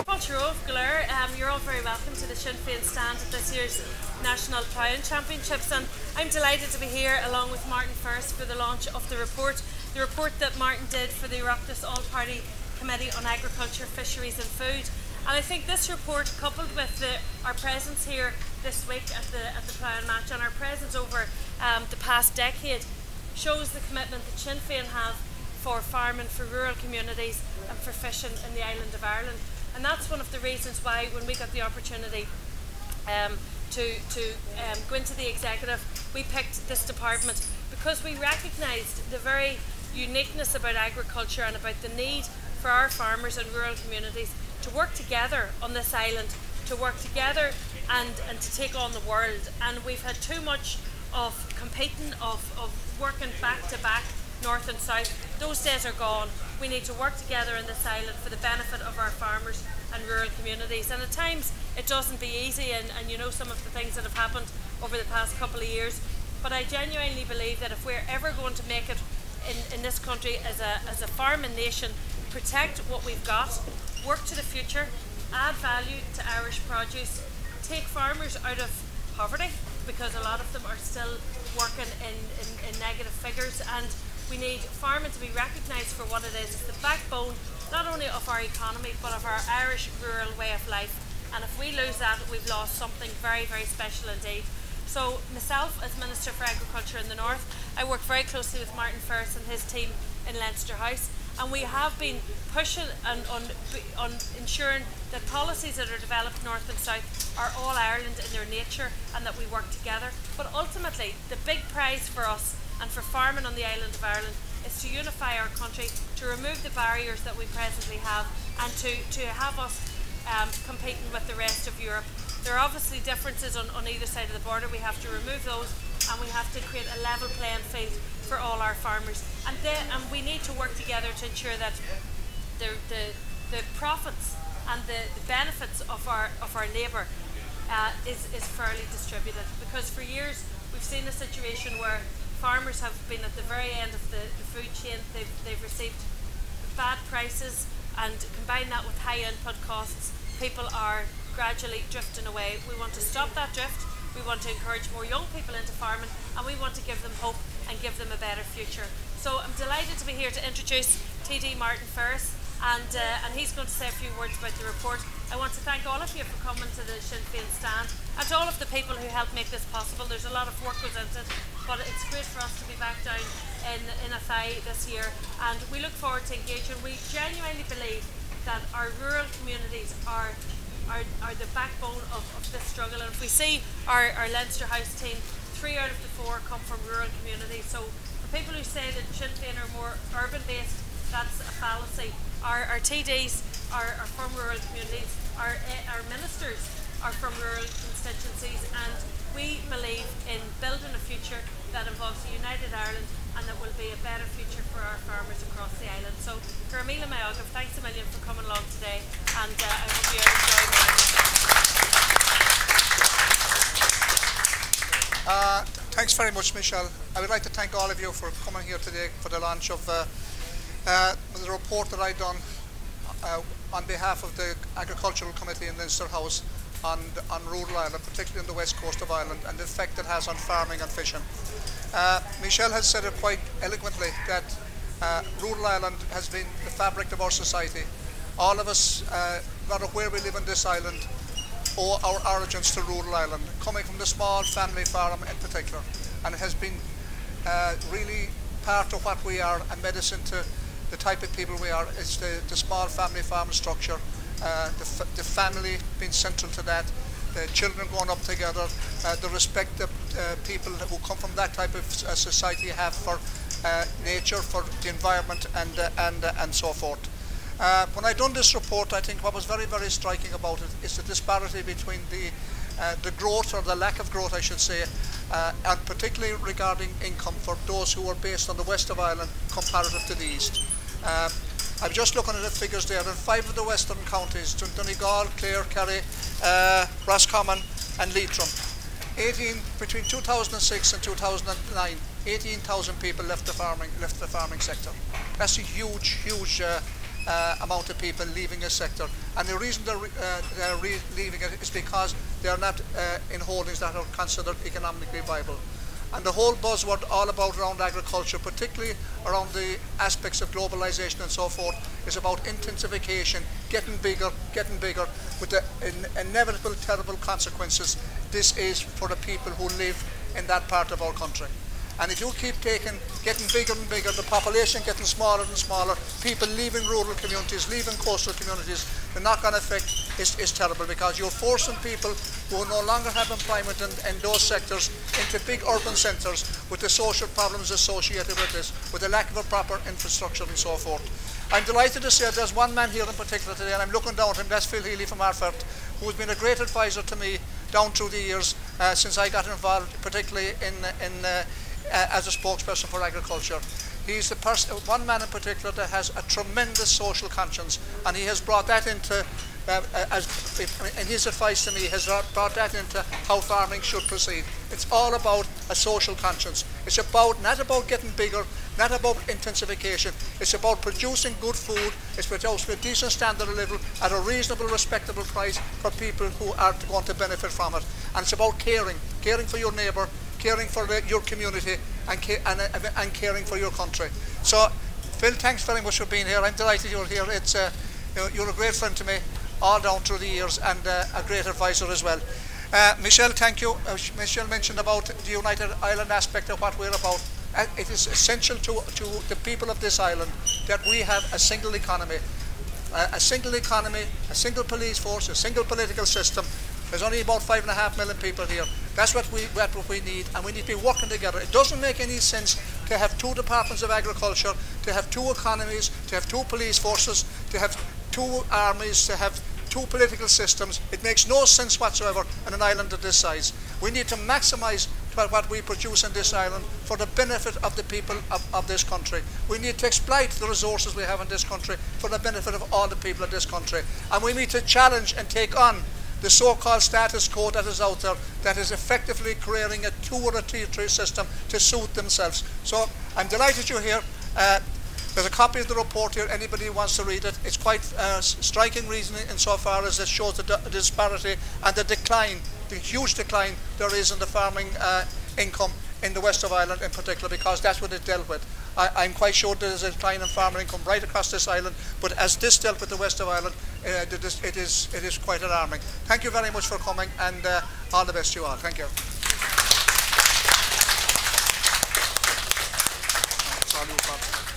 You're all very welcome to the Sinn Féin stand at this year's National Ploughing Championships, and I'm delighted to be here along with Martin Ferris for the launch of the report that Martin did for the Oireachtas All-Party Committee on Agriculture, Fisheries and Food. And I think this report, coupled with our presence here this week at the ploughing match and our presence over the past decade, shows the commitment that Sinn Féin have for farming, for rural communities and for fishing in the island of Ireland. And that's one of the reasons why, when we got the opportunity to go into the executive, we picked this department, because we recognised the very uniqueness about agriculture and about the need for our farmers and rural communities to work together on this island, to work together and to take on the world. And we've had too much of competing, of working back to back, north and south. Those days are gone. We need to work together in this island for the benefit of our farmers and rural communities. And at times it doesn't be easy, and you know some of the things that have happened over the past couple of years. But I genuinely believe that if we're ever going to make it in this country as a farming nation, protect what we've got, work to the future, add value to Irish produce, take farmers out of poverty, because a lot of them are still working in negative figures, and we need farming to be recognised for what it is. It's the backbone not only of our economy but of our Irish rural way of life, and if we lose that, we've lost something very, very special indeed. So myself, as Minister for Agriculture in the North, I work very closely with Martin Ferris and his team in Leinster House, and we have been pushing on ensuring that policies that are developed north and south are all Ireland in their nature, and that we work together. But ultimately, the big prize for us and for farming on the island of Ireland is to unify our country, to remove the barriers that we presently have, and to have us competing with the rest of Europe. There are obviously differences on either side of the border. We have to remove those, and we have to create a level playing field for all our farmers. And we need to work together to ensure that the profits and the benefits of our labour is fairly distributed. Because for years we've seen a situation where farmers have been at the very end of the food chain. They've received bad prices, and combine that with high input costs, people are gradually drifting away. We want to stop that drift. We want to encourage more young people into farming, and we want to give them hope and give them a better future. So I'm delighted to be here to introduce TD Martin Ferris, and he's going to say a few words about the report. I want to thank all of you for coming to the Sinn Féin stand, and to all of the people who helped make this possible. There's a lot of work goes into it, but it's great for us to be back down in Athy this year, and we look forward to engaging. We genuinely believe that our rural communities are the backbone of this struggle, and if we see our Leinster House team, 3 out of the 4 come from rural communities. So for people who say that Sinn Féin are more urban based, that's a fallacy. Our TDs are from rural communities, our ministers are from rural constituencies, and we believe in building a future that involves a united Ireland, and that will be a better future for our farmers across the island. So, Garmila Mayagav, thanks a million for coming along today, and I hope you enjoy it. Thanks very much, Michelle. I would like to thank all of you for coming here today for the launch of the report that I've done on behalf of the Agricultural Committee in Leinster House on rural Ireland, particularly on the west coast of Ireland, and the effect it has on farming and fishing. Michelle has said it quite eloquently that rural Ireland has been the fabric of our society. All of us, no matter where we live on this island, owe our origins to rural Ireland, coming from the small family farm in particular, and it has been really part of what we are, and medicine to the type of people we are. Is the small family farm structure, the family being central to that, the children growing up together, the respect that people who come from that type of society have for nature, for the environment, and so forth. When I done this report, I think what was very, very striking about it is the disparity between the growth, or the lack of growth I should say, and particularly regarding income for those who are based on the west of Ireland comparative to the east. I'm just looking at the figures there. In 5 of the western counties, Donegal, Clare, Kerry, Roscommon and Leitrim, between 2006 and 2009, 18,000 people left the farming sector. That's a huge amount of people leaving the sector, and the reason they're leaving it is because they are not in holdings that are considered economically viable. And the whole buzzword all about around agriculture, particularly around the aspects of globalization and so forth, is about intensification, getting bigger, with the inevitable terrible consequences this is for the people who live in that part of our country. And if you keep getting bigger and bigger, the population getting smaller and smaller, people leaving rural communities, leaving coastal communities, the knock-on effect is terrible, because you're forcing people who no longer have employment in those sectors into big urban centres with the social problems associated with this, with the lack of a proper infrastructure and so forth. I'm delighted to say there's one man here in particular today, and I'm looking down at him, that's Phil Healy from Oireachtas, who's been a great advisor to me down through the years since I got involved, particularly as a spokesperson for agriculture. He's the one man in particular that has a tremendous social conscience, and he has brought that into, in his advice to me, has brought that into how farming should proceed. It's all about a social conscience. It's not about getting bigger, not about intensification. It's about producing good food. It's produced with a decent standard of living at a reasonable, respectable price for people who are going to benefit from it. And it's about caring for your neighbour, caring for your community, and caring for your country. So, Phil, thanks very much for being here. I'm delighted you're here. It's you're a great friend to me all down through the years, and a great advisor as well. Michelle, thank you. Michelle mentioned about the United Ireland aspect of what we're about. It is essential to the people of this island that we have a single economy, a single police force, a single political system. There's only about 5.5 million people here. That's what we need, and we need to be working together. It doesn't make any sense to have two departments of agriculture, to have two economies, to have two police forces, to have two armies, to have two political systems. It makes no sense whatsoever on an island of this size. We need to maximise what we produce in this island for the benefit of the people of this country. We need to exploit the resources we have in this country for the benefit of all the people of this country. And we need to challenge and take on the so-called status quo that is out there, that is effectively creating a two or a three system to suit themselves. So I'm delighted you're here. There's a copy of the report here, anybody who wants to read it. It's quite striking reasoning insofar as it shows the disparity and the decline, the huge decline there is in the farming income in the west of Ireland in particular, because that's what it dealt with. I'm quite sure there's a decline in farming income right across this island, but as this dealt with the west of Ireland, it is quite alarming. Thank you very much for coming, and all the best to you all. Thank you. It's all your problem.